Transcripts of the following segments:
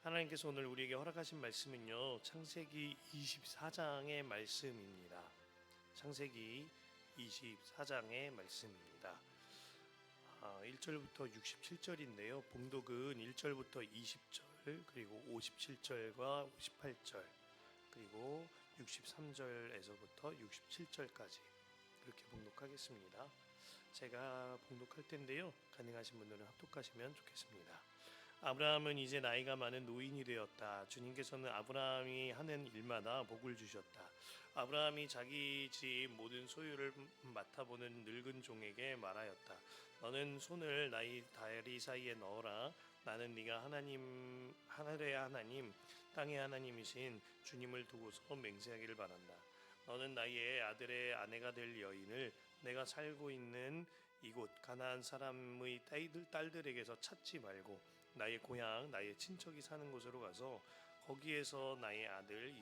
하나님께서 오늘 우리에게 허락하신 말씀은요, 창세기 24장의 말씀입니다. 창세기 24장의 말씀입니다. 1절부터 67절인데요. 봉독은 1절부터 20절, 그리고 57절과 58절, 그리고 63절에서부터 67절까지 그렇게 봉독하겠습니다. 제가 봉독할 텐데요. 가능하신 분들은 합독하시면 좋겠습니다. 아브라함은 이제 나이가 많은 노인이 되었다. 주님께서는 아브라함이 하는 일마다 복을 주셨다. 아브라함이 자기 집 모든 소유를 맡아보는 늙은 종에게 말하였다. 너는 손을 나의 다리 사이에 넣어라. 나는 네가 하나님, 하늘의 하나님, 땅의 하나님이신 주님을 두고서 맹세하기를 바란다. 너는 나의 아들의 아내가 될 여인을 내가 살고 있는 이곳 가나안 사람의 딸들에게서 찾지 말고 나의 고향 나의 친척이 사는 곳으로 가서 거기에서 나의 아들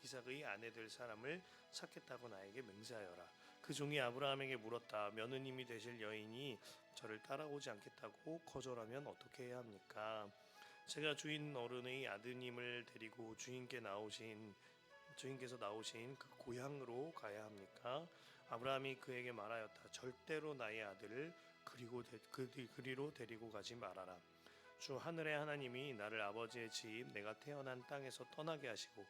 이삭의 아내 될 사람을 찾겠다고 나에게 맹세하여라. 그 종이 아브라함에게 물었다. 며느님이 되실 여인이 저를 따라오지 않겠다고 거절하면 어떻게 해야 합니까? 제가 주인 어른의 아드님을 데리고 주인께서 나오신 그 고향으로 가야 합니까? 아브라함이 그에게 말하였다. 절대로 나의 아들을 그리로 데리고 가지 말아라. 주 하늘의 하나님이 나를 아버지의 집 내가 태어난 땅에서 떠나게 하시고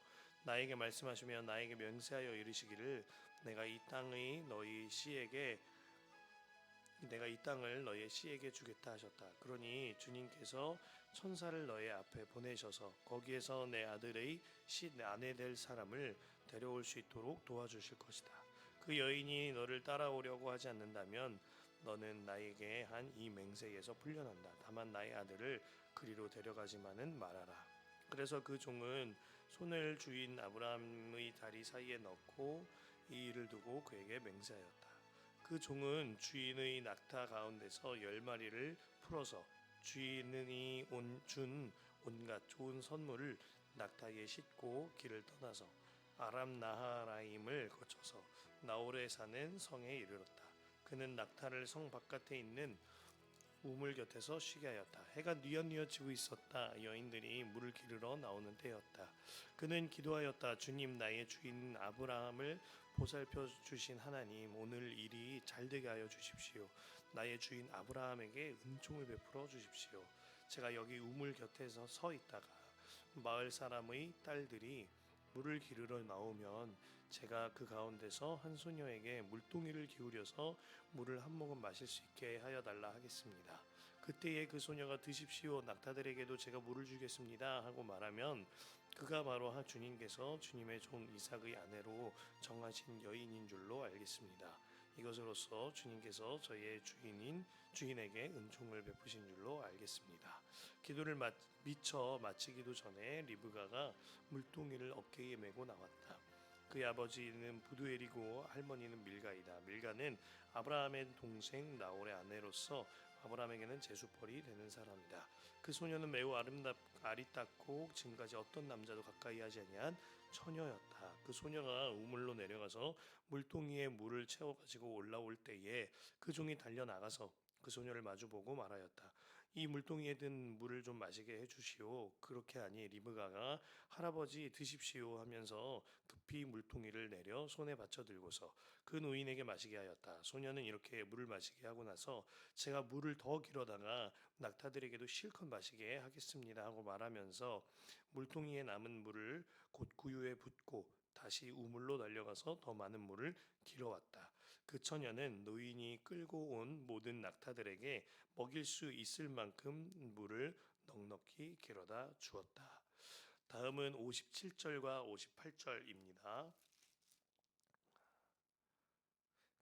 나에게 말씀하시며 나에게 맹세하여 이르시기를 내가 이 땅을 너의 씨에게 주겠다 하셨다. 그러니 주님께서 천사를 너의 앞에 보내셔서 거기에서 내 아들의 씨 아내 될 사람을 데려올 수 있도록 도와주실 것이다. 그 여인이 너를 따라오려고 하지 않는다면 너는 나에게 한 이 맹세에서 풀려난다. 다만 나의 아들을 그리로 데려가지만은 말아라. 그래서 그 종은 손을 주인 아브라함의 다리 사이에 넣고 이 일을 두고 그에게 맹세하였다. 그 종은 주인의 낙타 가운데서 10마리를 풀어서 주인이 준 온갖 좋은 선물을 낙타에 싣고 길을 떠나서 아람 나하라임을 거쳐서 나홀에 사는 성에 이르렀다. 그는 낙타를 성 바깥에 있는 우물 곁에서 쉬게 하였다. 해가 뉘엿뉘엿지고 있었다. 여인들이 물을 기르러 나오는 때였다. 그는 기도하였다. 주님, 나의 주인 아브라함을 보살펴 주신 하나님, 오늘 일이 잘되게 하여 주십시오. 나의 주인 아브라함에게 은총을 베풀어 주십시오. 제가 여기 우물 곁에서 서 있다가 마을 사람의 딸들이 물을 기르러 나오면 제가 그 가운데서 한 소녀에게 물동이를 기울여서 물을 한 모금 마실 수 있게 하여 달라 하겠습니다. 그때에 그 소녀가 드십시오. 낙타들에게도 제가 물을 주겠습니다 하고 말하면 그가 바로 주님께서 주님의 종 이삭의 아내로 정하신 여인인 줄로 알겠습니다. 이것으로써 주님께서 저희의 주인에게 은총을 베푸신 줄로 알겠습니다. 기도를 미처 마치기도 전에 리브가가 물동이를 어깨에 메고 나왔다. 그의 아버지는 부두엘이고 할머니는 밀가이다. 밀가는 아브라함의 동생 나홀의 아내로서 아브라함에게는 제수벌이 되는 사람이다. 그 소녀는 매우 아리따고 지금까지 어떤 남자도 가까이 하지 아니한 처녀였다. 그 소녀가 우물로 내려가서 물동이에 물을 채워 가지고 올라올 때에 그 종이 달려 나가서 그 소녀를 마주보고 말하였다. 이 물동이에 든 물을 좀 마시게 해주시오. 그렇게 하니 리브가가 할아버지 드십시오 하면서 급히 물동이를 내려 손에 받쳐 들고서 그 노인에게 마시게 하였다. 소녀는 이렇게 물을 마시게 하고 나서 제가 물을 더 길어다가 낙타들에게도 실컷 마시게 하겠습니다 하고 말하면서 물동이에 남은 물을 곧 구유에 붓고 다시 우물로 달려가서 더 많은 물을 길어왔다. 그 처녀는 노인이 끌고 온 모든 낙타들에게 먹일 수 있을 만큼 물을 넉넉히 길어다 주었다. 다음은 57절과 58절입니다.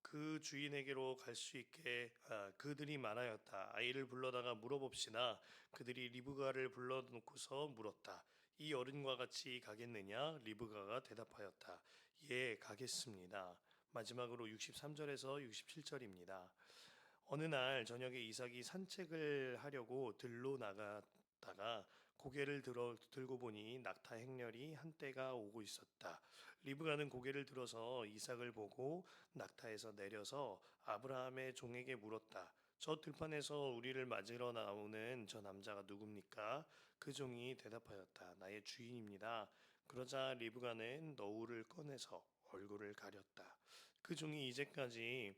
그 주인에게로 갈 수 있게 그들이 말하였다. 아이를 불러다가 물어봅시다. 그들이 리브가를 불러놓고서 물었다. 이 어른과 같이 가겠느냐? 리브가가 대답하였다. 예, 가겠습니다. 마지막으로 63절에서 67절입니다. 어느 날 저녁에 이삭이 산책을 하려고 들로 나갔다가 고개를 들고 보니 낙타 행렬이 한때가 오고 있었다. 리브가는 고개를 들어서 이삭을 보고 낙타에서 내려서 아브라함의 종에게 물었다. 저 들판에서 우리를 맞으러 나오는 저 남자가 누굽니까? 그 종이 대답하였다. 나의 주인입니다. 그러자 리브가는 너울을 꺼내서 얼굴을 가렸다. 그 종이 이제까지의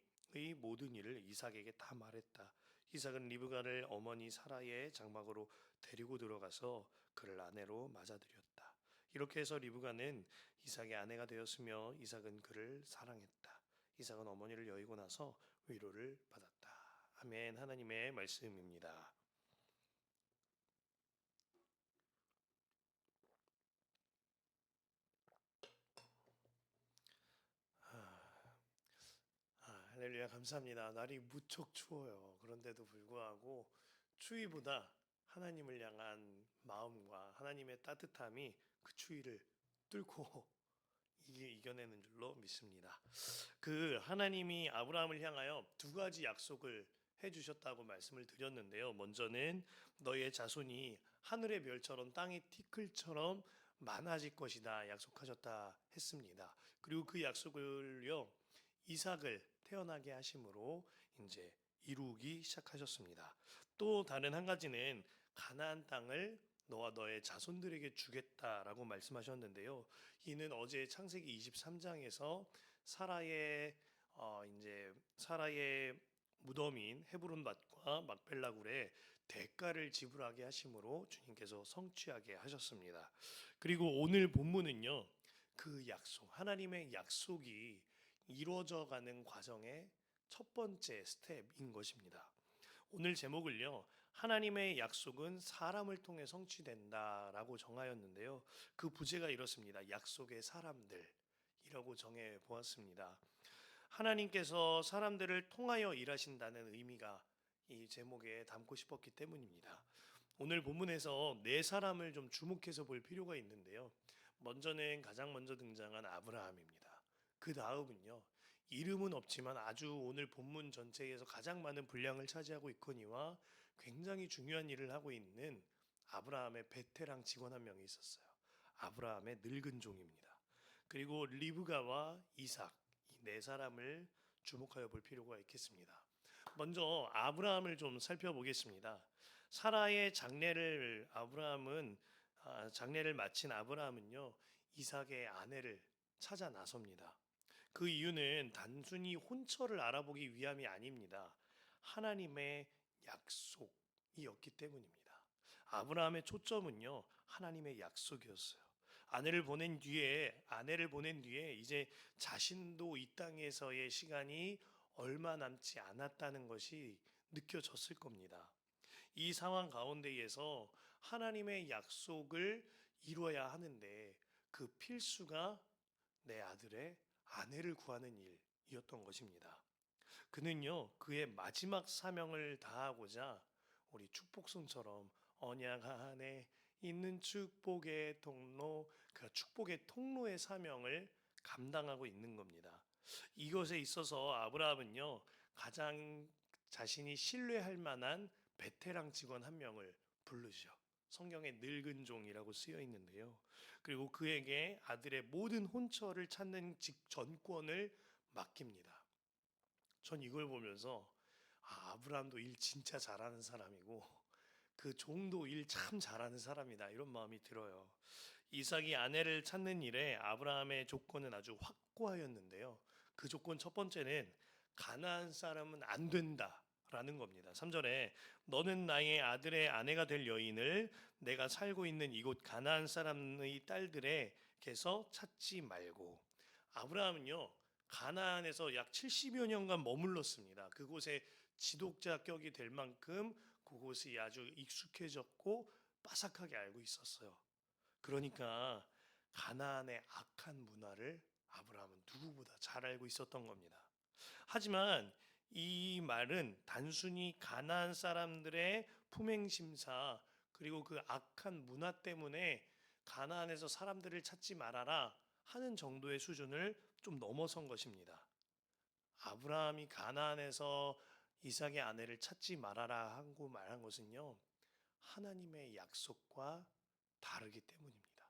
모든 일을 이삭에게 다 말했다. 이삭은 리브가를 어머니 사라의 장막으로 데리고 들어가서 그를 아내로 맞아들였다. 이렇게 해서 리브가는 이삭의 아내가 되었으며 이삭은 그를 사랑했다. 이삭은 어머니를 여의고 나서 위로를 받았다. 아멘. 하나님의 말씀입니다. 할렐루야, 감사합니다. 날이 무척 추워요. 그런데도 불구하고 추위보다 하나님을 향한 마음과 하나님의 따뜻함이 그 추위를 뚫고 이겨내는 줄로 믿습니다. 그 하나님이 아브라함을 향하여 두 가지 약속을 해주셨다고 말씀을 드렸는데요. 먼저는 너의 자손이 하늘의 별처럼 땅의 티끌처럼 많아질 것이다 약속하셨다 했습니다. 그리고 그 약속을요, 이삭을 태어나게 하심으로 이제 이루기 시작하셨습니다. 또 다른 한 가지는 가나안 땅을 너와 너의 자손들에게 주겠다라고 말씀하셨는데요. 이는 어제 창세기 23장에서 사라의 이제 사라의 무덤인 헤브론 밭과 막벨라 굴에 대가를 지불하게 하심으로 주님께서 성취하게 하셨습니다. 그리고 오늘 본문은요, 그 약속, 하나님의 약속이 이루어져 가는 과정의 첫 번째 스텝인 것입니다. 오늘 제목을요, 하나님의 약속은 사람을 통해 성취된다라고 정하였는데요. 그 부제가 이렇습니다. 약속의 사람들이라고 정해 보았습니다. 하나님께서 사람들을 통하여 일하신다는 의미가 이 제목에 담고 싶었기 때문입니다. 오늘 본문에서 네 사람을 좀 주목해서 볼 필요가 있는데요. 먼저는 가장 먼저 등장한 아브라함입니다. 그 다음은요, 이름은 없지만 아주 오늘 본문 전체에서 가장 많은 분량을 차지하고 있거니와 굉장히 중요한 일을 하고 있는 아브라함의 베테랑 직원 한 명이 있었어요. 아브라함의 늙은 종입니다. 그리고 리브가와 이삭, 이 네 사람을 주목하여 볼 필요가 있겠습니다. 먼저 아브라함을 좀 살펴보겠습니다. 사라의 장례를 마친 아브라함은요, 이삭의 아내를 찾아 나섭니다. 그 이유는 단순히 혼처를 알아보기 위함이 아닙니다. 하나님의 약속이었기 때문입니다. 아브라함의 초점은요, 하나님의 약속이었어요. 아내를 보낸 뒤에 이제 자신도 이 땅에서의 시간이 얼마 남지 않았다는 것이 느껴졌을 겁니다. 이 상황 가운데에서 하나님의 약속을 이루어야 하는데 그 필수가 내 아들의 아내를 구하는 일이었던 것입니다. 그는요, 그의 마지막 사명을 다하고자 우리 축복성처럼 언약 안에 있는 축복의 통로, 그 축복의 통로의 사명을 감당하고 있는 겁니다. 이것에 있어서 아브라함은요, 가장 자신이 신뢰할 만한 베테랑 직원 한 명을 부르죠. 성경에 늙은 종이라고 쓰여 있는데요. 그리고 그에게 아들의 모든 혼처를 찾는 전권을 맡깁니다. 전 이걸 보면서 아브라함도 일 진짜 잘하는 사람이고 그 종도 일 참 잘하는 사람이다, 이런 마음이 들어요. 이삭이 아내를 찾는 일에 아브라함의 조건은 아주 확고하였는데요. 그 조건 첫 번째는 가나안 사람은 안 된다라는 겁니다. 3절에 너는 나의 아들의 아내가 될 여인을 내가 살고 있는 이곳 가나안 사람의 딸들에게서 찾지 말고. 아브라함은요, 가나안에서 약 70여 년간 머물렀습니다. 그곳에 지독자격이 될 만큼 그곳이 아주 익숙해졌고 빠삭하게 알고 있었어요. 그러니까 가나안의 악한 문화를 아브라함은 누구보다 잘 알고 있었던 겁니다. 하지만 이 말은 단순히 가나안 사람들의 품행심사 그리고 그 악한 문화 때문에 가나안에서 사람들을 찾지 말아라 하는 정도의 수준을 좀 넘어선 것입니다. 아브라함이 가나안에서 이삭의 아내를 찾지 말아라 하고 말한 것은요, 하나님의 약속과 다르기 때문입니다.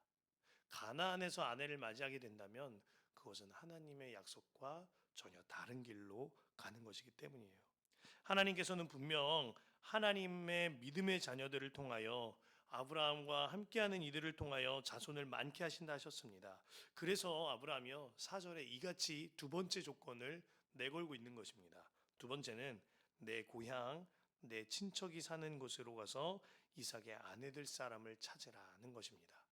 가나안에서 아내를 맞이하게 된다면 그것은 하나님의 약속과 전혀 다른 길로 가는 것이기 때문이에요. 하나님께서는 분명 하나님의 믿음의 자녀들을 통하여 아브라함과 함께하는 이들을 통하여 자손을 많게 하신다 하셨습니다. 그래서 아브라함이요 4절에 이같이 두 번째 조건을 내걸고 있는 것입니다. 두 번째는 내 고향, 내 친척이 사는 곳으로 가서 이삭의 아내 될 사람을 찾으라는 것입니다.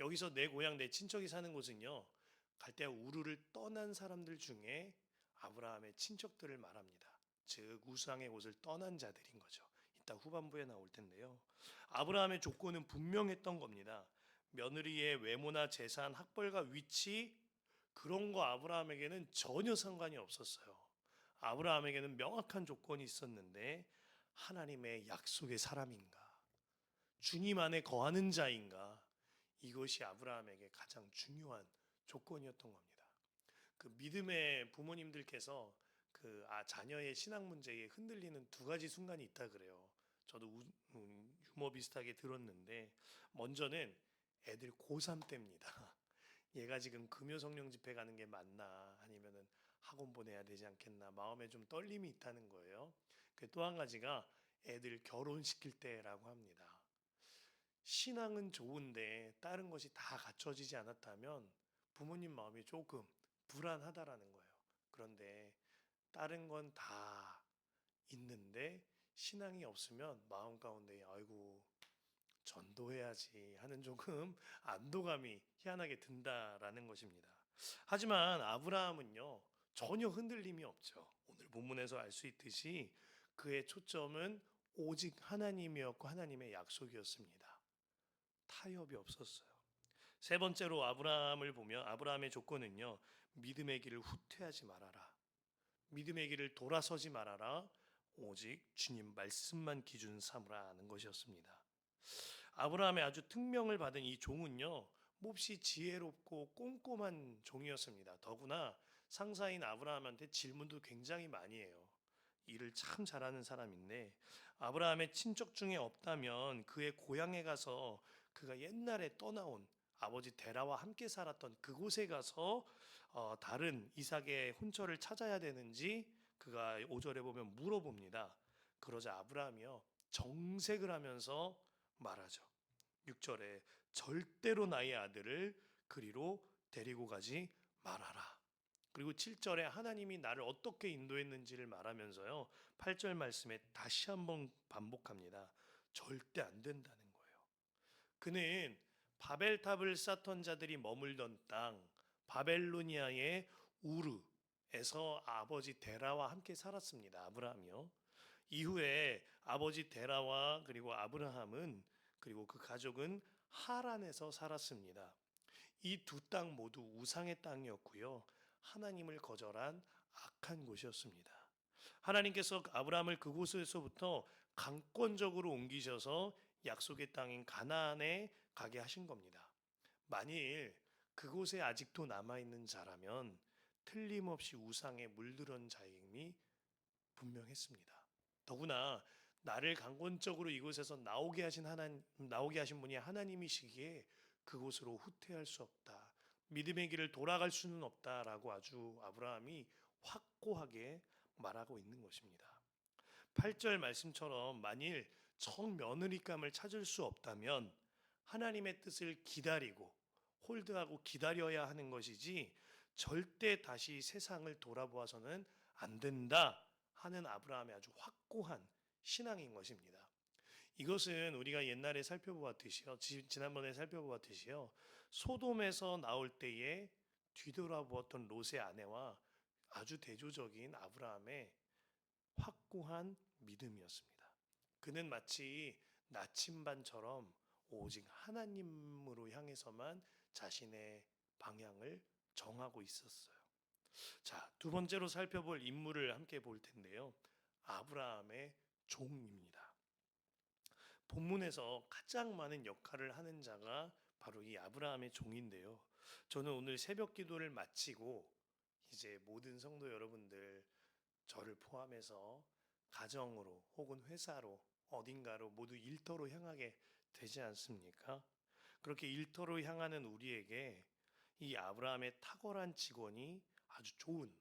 여기서 내 고향, 내 친척이 사는 곳은요 갈대아 우르를 떠난 사람들 중에 아브라함의 친척들을 말합니다. 즉 우상의 곳을 떠난 자들인 거죠. 이따 후반부에 나올 텐데요. 아브라함의 조건은 분명했던 겁니다. 며느리의 외모나 재산, 학벌과 위치 그런 거 아브라함에게는 전혀 상관이 없었어요. 아브라함에게는 명확한 조건이 있었는데 하나님의 약속의 사람인가? 주님 안에 거하는 자인가? 이것이 아브라함에게 가장 중요한 조건이었던 겁니다. 그 믿음의 부모님들께서 자녀의 신앙 문제에 흔들리는 두 가지 순간이 있다 그래요. 저도 유머 비슷하게 들었는데 먼저는 애들 고3 때입니다. 얘가 지금 금요 성령 집회 가는 게 맞나 아니면은 학원 보내야 되지 않겠나 마음에 좀 떨림이 있다는 거예요. 또 한 가지가 애들 결혼시킬 때라고 합니다. 신앙은 좋은데 다른 것이 다 갖춰지지 않았다면 부모님 마음이 조금 불안하다라는 거예요. 그런데 다른 건 다 있는데 신앙이 없으면 마음 가운데 아이고 전도해야지 하는 조금 안도감이 희한하게 든다라는 것입니다. 하지만 아브라함은요 전혀 흔들림이 없죠. 오늘 본문에서 알 수 있듯이 그의 초점은 오직 하나님이었고 하나님의 약속이었습니다. 타협이 없었어요. 세 번째로 아브라함을 보면 아브라함의 조건은요. 믿음의 길을 후퇴하지 말아라. 믿음의 길을 돌아서지 말아라. 오직 주님 말씀만 기준 삼으라는 것이었습니다. 아브라함의 아주 특명을 받은 이 종은요. 몹시 지혜롭고 꼼꼼한 종이었습니다. 더구나 상사인 아브라함한테 질문도 굉장히 많이 해요. 일을 참 잘하는 사람인데 아브라함의 친척 중에 없다면 그의 고향에 가서 그가 옛날에 떠나온 아버지 데라와 함께 살았던 그곳에 가서 다른 이삭의 혼처를 찾아야 되는지 그가 5절에 보면 물어봅니다. 그러자 아브라함이요 정색을 하면서 말하죠. 6절에 절대로 나의 아들을 그리로 데리고 가지 말아라. 그리고 7절에 하나님이 나를 어떻게 인도했는지를 말하면서요. 8절 말씀에 다시 한번 반복합니다. 절대 안 된다는 거예요. 그는 바벨탑을 쌓던 자들이 머물던 땅 바벨로니아의 우르에서 아버지 데라와 함께 살았습니다. 아브라함이요. 이후에 아버지 데라와 그리고 아브라함은 그리고 그 가족은 하란에서 살았습니다. 이 두 땅 모두 우상의 땅이었고요. 하나님을 거절한 악한 곳이었습니다. 하나님께서 아브라함을 그곳에서부터 강권적으로 옮기셔서 약속의 땅인 가나안에 가게 하신 겁니다. 만일 그곳에 아직도 남아있는 자라면 틀림없이 우상에 물들은 자임이 분명했습니다. 더구나 나를 강권적으로 이곳에서 나오게 하신 분이 하나님이시기에 그곳으로 후퇴할 수 없다. 믿음의 길을 돌아갈 수는 없다라고 아주 아브라함이 확고하게 말하고 있는 것입니다. 8절 말씀처럼 만일 청며느리감을 찾을 수 없다면 하나님의 뜻을 기다리고 홀드하고 기다려야 하는 것이지 절대 다시 세상을 돌아보아서는 안 된다 하는 아브라함의 아주 확고한 신앙인 것입니다. 이것은 우리가 옛날에 살펴보았듯이요. 지난번에 살펴보았듯이요. 소돔에서 나올 때에 뒤돌아보았던 롯의 아내와 아주 대조적인 아브라함의 확고한 믿음이었습니다. 그는 마치 나침반처럼 오직 하나님으로 향해서만 자신의 방향을 정하고 있었어요. 자, 두 번째로 살펴볼 인물을 함께 볼 텐데요. 아브라함의 종입니다. 본문에서 가장 많은 역할을 하는 자가 바로 이 아브라함의 종인데요. 저는 오늘 새벽 기도를 마치고 이제 모든 성도 여러분들 저를 포함해서 가정으로 혹은 회사로 어딘가로 모두 일터로 향하게 되지 않습니까? 그렇게 일터로 향하는 우리에게 이 아브라함의 탁월한 직원이 아주 좋은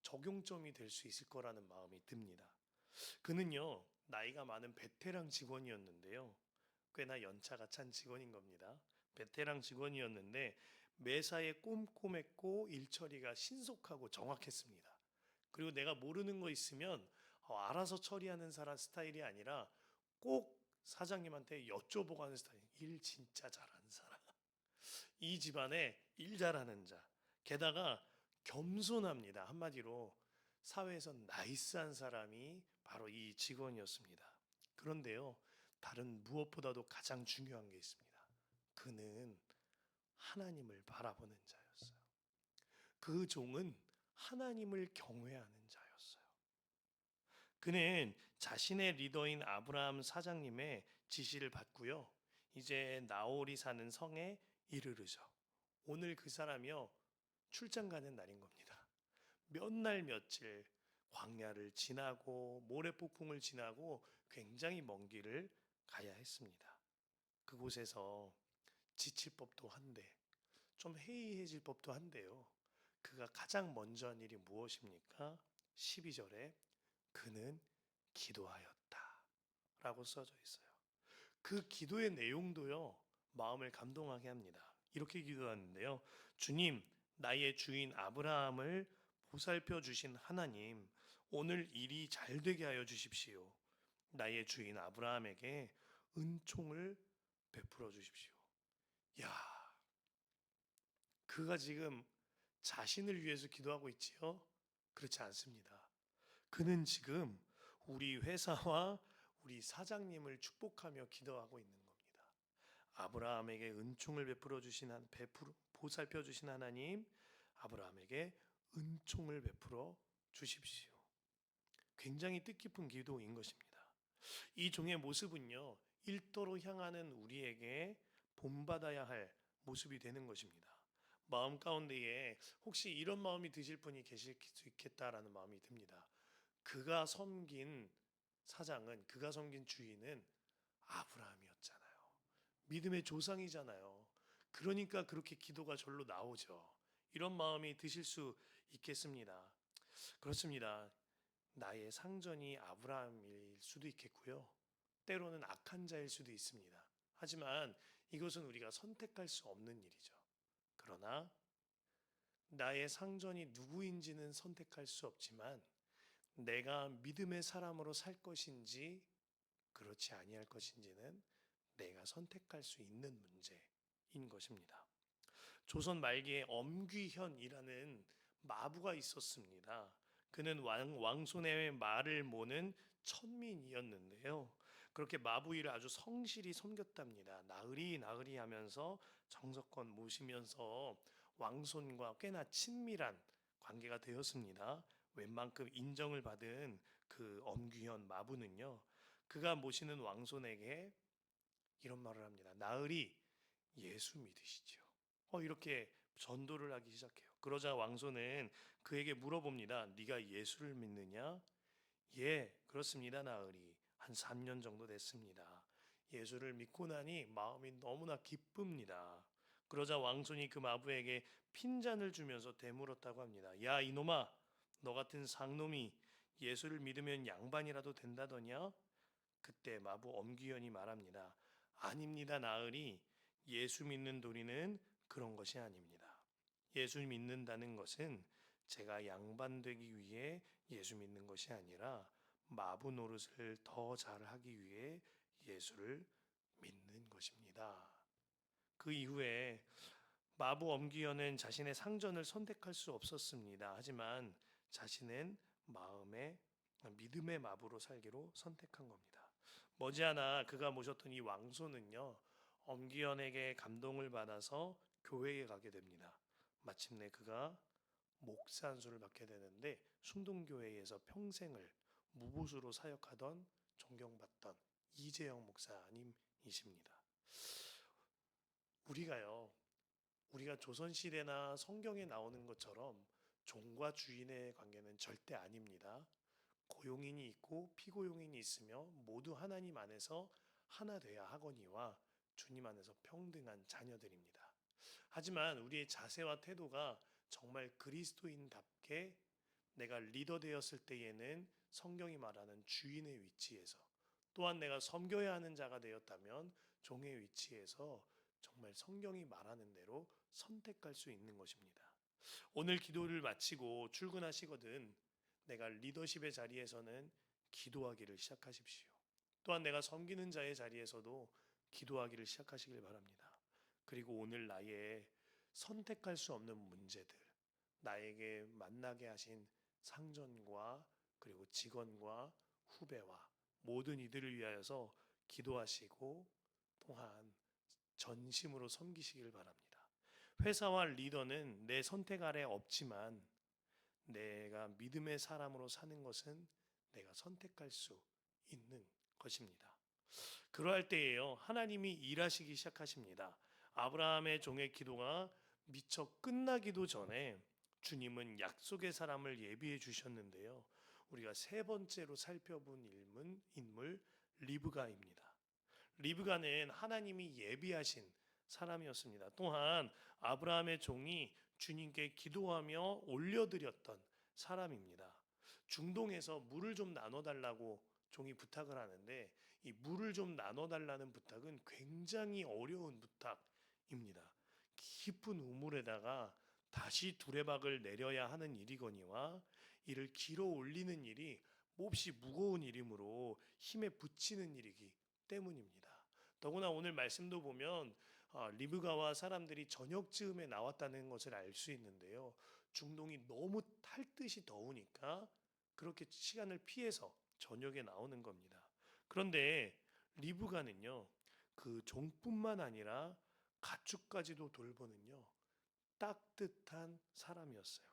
적용점이 될 수 있을 거라는 마음이 듭니다. 그는요, 나이가 많은 베테랑 직원이었는데요. 꽤나 연차가 찬 직원인 겁니다. 베테랑 직원이었는데 매사에 꼼꼼했고 일처리가 신속하고 정확했습니다. 그리고 내가 모르는 거 있으면 알아서 처리하는 사람 스타일이 아니라 꼭 사장님한테 여쭤보고 하는 스타일. 일 진짜 잘하는 사람. 이 집안에 일 잘하는 자. 게다가 겸손합니다. 한마디로 사회에서 나이스한 사람이 바로 이 직원이었습니다. 그런데요, 다른 무엇보다도 가장 중요한 게 있습니다. 그는 하나님을 바라보는 자였어요. 그 종은 하나님을 경외하는 자였어요. 그는 자신의 리더인 아브라함 사장님의 지시를 받고요. 이제 나홀이 사는 성에 이르르죠. 오늘 그 사람이요, 출장 가는 날인 겁니다. 몇 날 며칠 광야를 지나고 모래폭풍을 지나고 굉장히 먼 길을 가야 했습니다. 그곳에서 지칠 법도 한데 좀 해이해질 법도 한데요. 그가 가장 먼저 한 일이 무엇입니까? 12절에 그는 기도하였다 라고 써져 있어요. 그 기도의 내용도요, 마음을 감동하게 합니다. 이렇게 기도하는데요. 주님, 나의 주인 아브라함을 보살펴 주신 하나님, 오늘 일이 잘 되게 하여 주십시오. 나의 주인 아브라함에게 은총을 베풀어 주십시오. 야, 그가 지금 자신을 위해서 기도하고 있지요? 그렇지 않습니다. 그는 지금 우리 회사와 우리 사장님을 축복하며 기도하고 있는 겁니다. 아브라함에게 은총을 베풀어 주신 보살펴 주신 하나님, 아브라함에게 은총을 베풀어 주십시오. 굉장히 뜻깊은 기도인 것입니다. 이 종의 모습은요, 일도로 향하는 우리에게 본받아야 할 모습이 되는 것입니다. 마음 가운데에 혹시 이런 마음이 드실 분이 계실 수 있겠다라는 마음이 듭니다. 그가 섬긴 주인은 아브라함이었잖아요. 믿음의 조상이잖아요. 그러니까 그렇게 기도가 절로 나오죠. 이런 마음이 드실 수 있겠습니다. 그렇습니다. 나의 상전이 아브라함일 수도 있겠고요. 때로는 악한 자일 수도 있습니다. 하지만 이것은 우리가 선택할 수 없는 일이죠. 그러나 나의 상전이 누구인지는 선택할 수 없지만 내가 믿음의 사람으로 살 것인지 그렇지 아니할 것인지는 내가 선택할 수 있는 문제인 것입니다. 조선 말기에 엄귀현이라는 마부가 있었습니다. 그는 왕손의 말을 모는 천민이었는데요. 그렇게 마부 일을 아주 성실히 섬겼답니다. 나으리 나으리 하면서 정성껏 모시면서 왕손과 꽤나 친밀한 관계가 되었습니다. 웬만큼 인정을 받은 그 엄귀현 마부는요, 그가 모시는 왕손에게 이런 말을 합니다. 나으리 예수 믿으시죠. 이렇게 전도를 하기 시작해요. 그러자 왕손은 그에게 물어봅니다. 네가 예수를 믿느냐? 예, 그렇습니다, 나으리. 한 3년 정도 됐습니다. 예수를 믿고 나니 마음이 너무나 기쁩니다. 그러자 왕손이 그 마부에게 핀잔을 주면서 되물었다고 합니다. 야, 이놈아, 너 같은 상놈이 예수를 믿으면 양반이라도 된다더냐? 그때 마부 엄기현이 말합니다. 아닙니다, 나으리. 예수 믿는 도리는 그런 것이 아닙니다. 예수 믿는다는 것은 제가 양반 되기 위해 예수 믿는 것이 아니라 마부 노릇을 더 잘하기 위해 예수를 믿는 것입니다. 그 이후에 마부 엄기현은 자신의 상전을 선택할 수 없었습니다. 하지만 자신은 마음의 믿음의 마부로 살기로 선택한 겁니다. 머지않아 그가 모셨던 이 왕손은요, 엄기현에게 감동을 받아서 교회에 가게 됩니다. 마침내 그가 목사 안수를 받게 되는데 숭동교회에서 평생을 무보수로 사역하던 존경받던 이재영 목사님이십니다. 우리가 조선시대나 성경에 나오는 것처럼 종과 주인의 관계는 절대 아닙니다. 고용인이 있고 피고용인이 있으며 모두 하나님 안에서 하나 돼야 하거니와 주님 안에서 평등한 자녀들입니다. 하지만 우리의 자세와 태도가 정말 그리스도인답게 내가 리더 되었을 때에는 성경이 말하는 주인의 위치에서, 또한 내가 섬겨야 하는 자가 되었다면 종의 위치에서 정말 성경이 말하는 대로 선택할 수 있는 것입니다. 오늘 기도를 마치고 출근하시거든 내가 리더십의 자리에서는 기도하기를 시작하십시오. 또한 내가 섬기는 자의 자리에서도 기도하기를 시작하시길 바랍니다. 그리고 오늘 나의 선택할 수 없는 문제들, 나에게 만나게 하신 상전과 그리고 직원과 후배와 모든 이들을 위하여서 기도하시고 또한 전심으로 섬기시길 바랍니다. 회사와 리더는 내 선택 아래 없지만 내가 믿음의 사람으로 사는 것은 내가 선택할 수 있는 것입니다. 그러할 때에요, 하나님이 일하시기 시작하십니다. 아브라함의 종의 기도가 미처 끝나기도 전에 주님은 약속의 사람을 예비해 주셨는데요. 우리가 세 번째로 살펴본 인물 리브가입니다. 리브가는 하나님이 예비하신 사람이었습니다. 또한 아브라함의 종이 주님께 기도하며 올려드렸던 사람입니다. 중동에서 물을 좀 나눠달라고 종이 부탁을 하는데 이 물을 좀 나눠달라는 부탁은 굉장히 어려운 부탁입니다. 깊은 우물에다가 다시 두레박을 내려야 하는 일이거니와 이를 길어 올리는 일이 몹시 무거운 일이므로 힘에 부치는 일이기 때문입니다. 더구나 오늘 말씀도 보면 리브가와 사람들이 저녁 즈음에 나왔다는 것을 알 수 있는데요. 중동이 너무 탈듯이 더우니까 그렇게 시간을 피해서 저녁에 나오는 겁니다. 그런데 리브가는요, 그 종뿐만 아니라 가축까지도 돌보는요, 따뜻한 사람이었어요.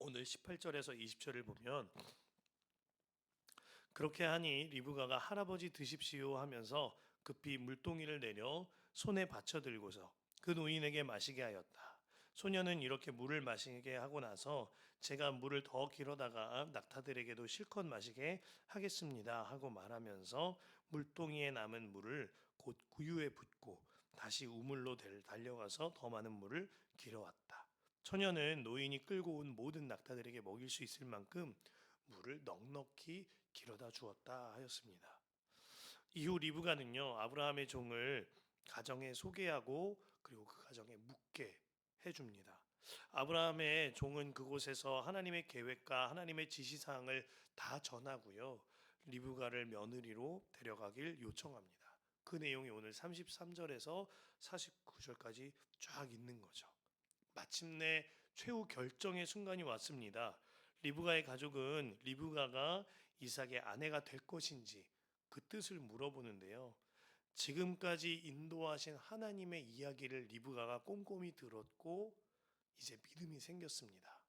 오늘 18절에서 20절을 보면 그렇게 하니 리브가가 할아버지 드십시오 하면서 급히 물동이를 내려 손에 받쳐 들고서 그 노인에게 마시게 하였다. 소녀는 이렇게 물을 마시게 하고 나서 제가 물을 더 길어다가 낙타들에게도 실컷 마시게 하겠습니다 하고 말하면서 물동이에 남은 물을 곧 구유에 붓고 다시 우물로 달려가서 더 많은 물을 길어왔다. 처녀는 노인이 끌고 온 모든 낙타들에게 먹일 수 있을 만큼 물을 넉넉히 길어다 주었다 하였습니다. 이후 리브가는요, 아브라함의 종을 가정에 소개하고 그리고 그 가정에 묵게 해줍니다. 아브라함의 종은 그곳에서 하나님의 계획과 하나님의 지시사항을 다 전하고요, 리브가를 며느리로 데려가길 요청합니다. 그 내용이 오늘 33절에서 49절까지 쫙 있는 거죠. 마침내 최후 결정의 순간이 왔습니다. 리브가의 가족은 리브가가 이삭의 아내가 될 것인지 그 뜻을 물어보는데요. 지금까지 인도하신 하나님의 이야기를 리브가가 꼼꼼히 들었고 이제 믿음이 생겼습니다.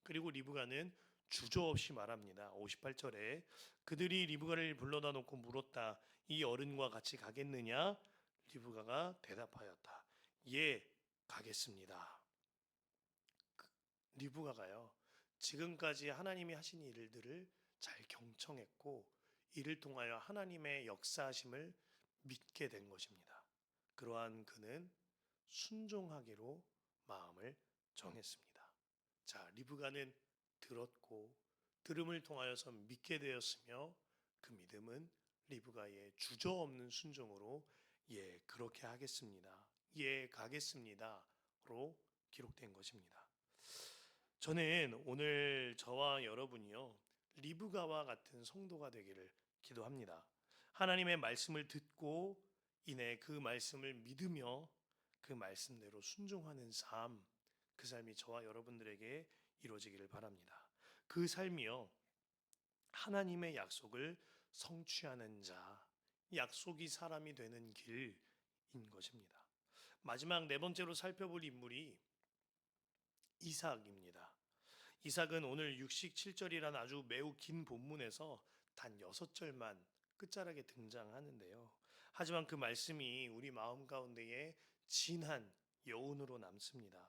그리고 리브가는 주저없이 말합니다. 58절에 그들이 리브가를 불러다 놓고 물었다. 이 어른과 같이 가겠느냐? 리브가가 대답하였다. 예, 가겠습니다. 리브가가요, 지금까지 하나님이 하신 일들을 잘 경청했고 이를 통하여 하나님의 역사하심을 믿게 된 것입니다. 그러한 그는 순종하기로 마음을 정했습니다. 자, 리브가는 들었고 들음을 통하여서 믿게 되었으며 그 믿음은 리브가의 주저없는 순종으로 예, 그렇게 하겠습니다. 예, 가겠습니다로 기록된 것입니다. 저는 오늘 저와 여러분이요, 리브가와 같은 성도가 되기를 기도합니다. 하나님의 말씀을 듣고 이내 그 말씀을 믿으며 그 말씀대로 순종하는 삶, 그 삶이 저와 여러분들에게 이루어지기를 바랍니다. 그 삶이요, 하나님의 약속을 성취하는 자, 약속이 사람이 되는 길인 것입니다. 마지막 네 번째로 살펴볼 인물이 이삭입니다. 이삭은 오늘 67절이라는 아주 매우 긴 본문에서 단 6절만 끝자락에 등장하는데요. 하지만 그 말씀이 우리 마음 가운데에 진한 여운으로 남습니다.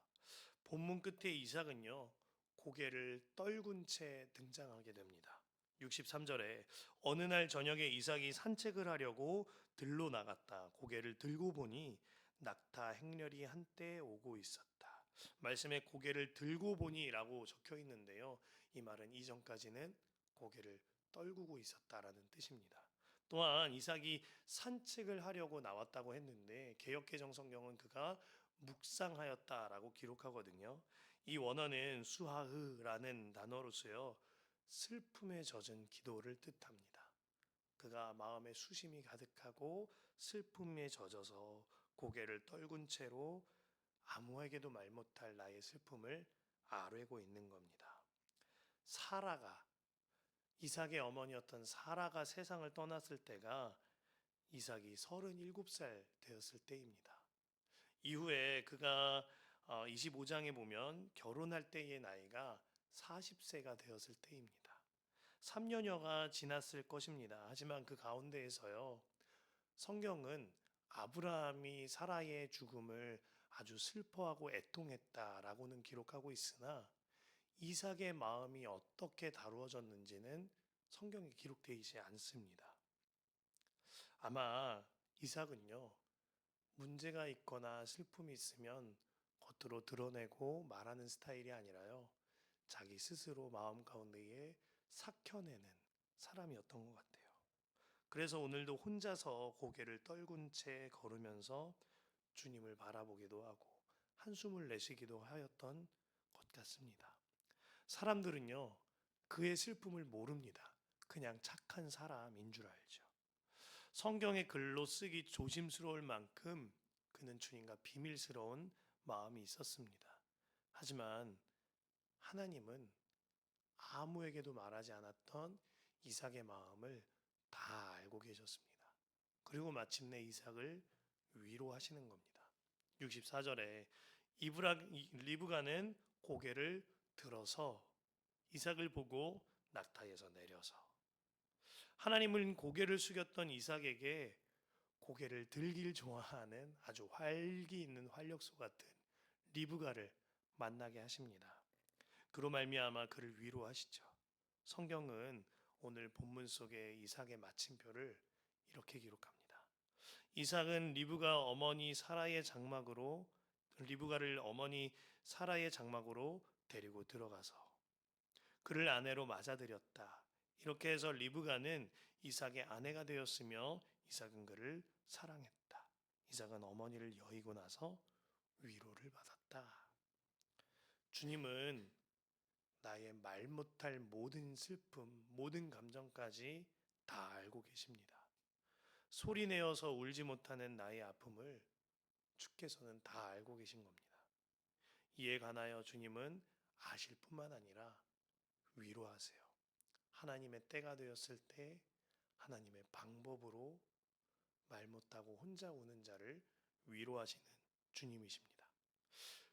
본문 끝에 이삭은요, 고개를 떨군 채 등장하게 됩니다. 63절에 어느 날 저녁에 이삭이 산책을 하려고 들로 나갔다. 고개를 들고 보니 낙타 행렬이 한때 오고 있었다. 말씀에 고개를 들고 보니라고 적혀 있는데요. 이 말은 이전까지는 고개를 떨구고 있었다라는 뜻입니다. 또한 이삭이 산책을 하려고 나왔다고 했는데 개역개정 성경은 그가 묵상하였다라고 기록하거든요. 이 원어는 수하흐라는 단어로서요. 슬픔에 젖은 기도를 뜻합니다. 그가 마음에 수심이 가득하고 슬픔에 젖어서 고개를 떨군 채로 아무에게도 말 못할 나의 슬픔을 아뢰고 있는 겁니다. 사라가 이삭의 어머니였던 사라가 세상을 떠났을 때가 이삭이 37살 되었을 때입니다. 이후에 그가 25장에 보면 결혼할 때의 나이가 40세가 되었을 때입니다. 3년여가 지났을 것입니다. 하지만 그 가운데에서요. 성경은 아브라함이 사라의 죽음을 아주 슬퍼하고 애통했다라고는 기록하고 있으나 이삭의 마음이 어떻게 다루어졌는지는 성경에 기록되어 있지 않습니다. 아마 이삭은요. 문제가 있거나 슬픔이 있으면 겉으로 드러내고 말하는 스타일이 아니라요. 자기 스스로 마음 가운데에 삭혀내는 사람이었던 것 같아요. 그래서 오늘도 혼자서 고개를 떨군 채 걸으면서 주님을 바라보기도 하고 한숨을 내쉬기도 하였던 것 같습니다. 사람들은요, 그의 슬픔을 모릅니다. 그냥 착한 사람인 줄 알죠. 성경의 글로 쓰기 조심스러울 만큼 그는 주님과 비밀스러운 마음이 있었습니다. 하지만 하나님은 아무에게도 말하지 않았던 이삭의 마음을 다 알고 계셨습니다. 그리고 마침내 이삭을 위로하시는 겁니다. 64절에 리브가는 고개를 들어서 이삭을 보고 낙타에서 내려서 하나님은 고개를 숙였던 이삭에게 고개를 들길 좋아하는 아주 활기 있는 활력소 같은 리브가를 만나게 하십니다. 그로 말미암아 그를 위로하시죠. 성경은 오늘 본문 속에 이삭의 마침표를 이렇게 기록합니다. 이삭은 리브가를 어머니 사라의 장막으로 데리고 들어가서 그를 아내로 맞아들였다. 이렇게 해서 리브가는 이삭의 아내가 되었으며 이삭은 그를 사랑했다. 이삭은 어머니를 여의고 나서 위로를 받았다. 주님은 나의 말 못할 모든 슬픔, 모든 감정까지 다 알고 계십니다. 소리 내어서 울지 못하는 나의 아픔을 주께서는 다 알고 계신 겁니다. 이에 관하여 주님은 아실 뿐만 아니라 위로하세요. 하나님의 때가 되었을 때 하나님의 방법으로 말 못하고 혼자 우는 자를 위로하시는 주님이십니다.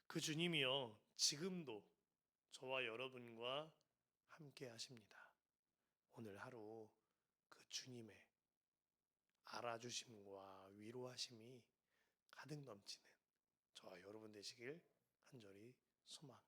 그 주님이요, 지금도 저와 여러분과 함께 하십니다. 오늘 하루 그 주님의 알아주심과 위로하심이 가득 넘치는 저와 여러분 되시길 간절히 소망